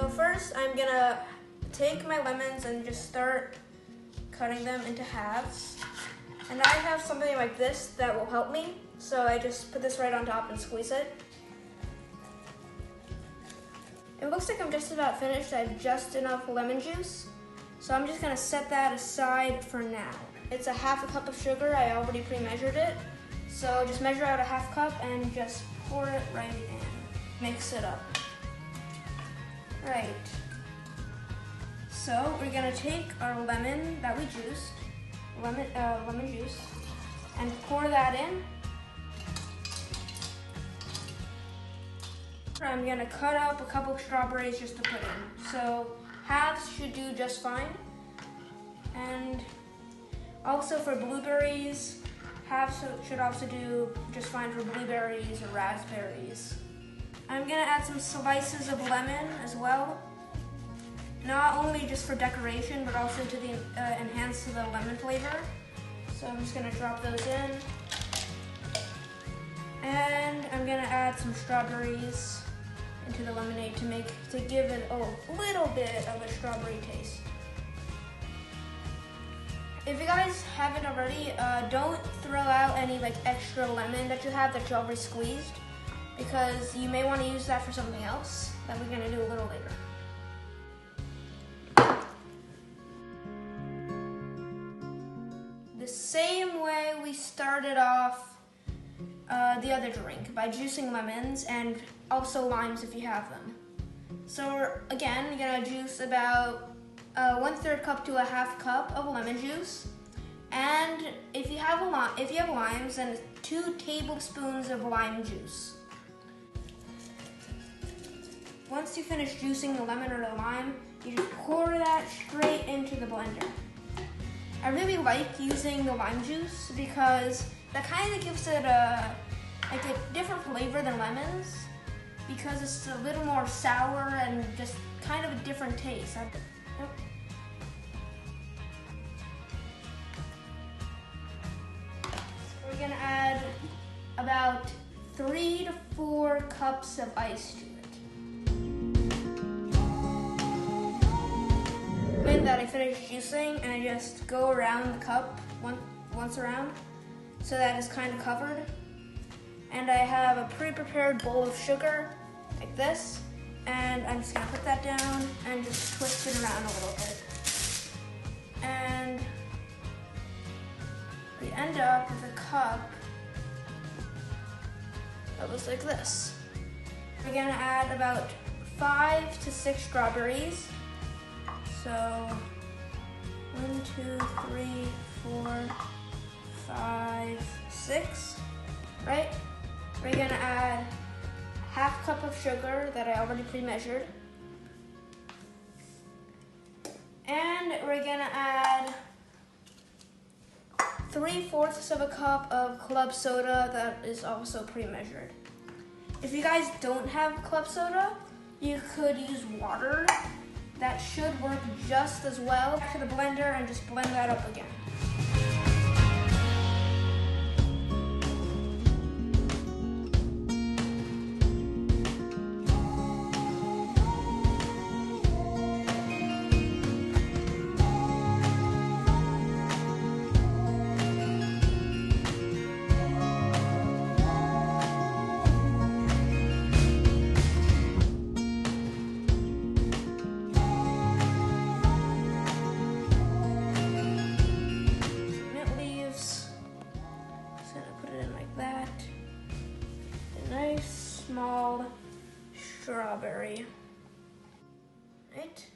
So first I'm gonna take my lemons and just start cutting them into halves. And I have something like this that will help me. So I just put this right on top and squeeze it. It looks like I'm just about finished. I have just enough lemon juice. So I'm just gonna set that aside for now. It's a half a cup of sugar. I already pre-measured it. So just measure out a half cup and just pour it right in. Mix it up. Right. So we're gonna take our lemon that we juiced, lemon juice, and pour that in. I'm gonna cut up a couple of strawberries just to put in. So halves should do just fine. And also for blueberries, halves should also do just fine for blueberries or raspberries. I'm gonna add some slices of lemon as well. Not only just for decoration, but also to enhance the lemon flavor. So I'm just gonna drop those in. And I'm gonna add some strawberries into the lemonade to give it a little bit of a strawberry taste. If you guys haven't already, don't throw out any extra lemon that you have that you already squeezed, because you may want to use that for something else that we're gonna do a little later. The same way we started off the other drink, by juicing lemons and also limes if you have them. So again, you're gonna juice about 1/3 cup to a half cup of lemon juice, and if you have limes, then 2 tablespoons of lime juice. Once you finish juicing the lemon or the lime, you just pour that straight into the blender. I really like using the lime juice because that kind of gives it a different flavor than lemons, because it's a little more sour and just kind of a different taste. We're gonna add about 3 to 4 cups of ice to it. When that I finish juicing, and I just go around the cup once around, so that it's kind of covered. And I have a pre-prepared bowl of sugar, like this, and I'm just gonna put that down and just twist it around a little bit. And we end up with a cup that looks like this. We're gonna add about 5 to 6 strawberries. So 1, 2, 3, 4, 5, 6, right? We're gonna add half cup of sugar that I already pre-measured. And we're gonna add 3/4 of a cup of club soda that is also pre-measured. If you guys don't have club soda, you could use water. That should work just as well. Back to the blender and just blend that up again. Nice small strawberry, right?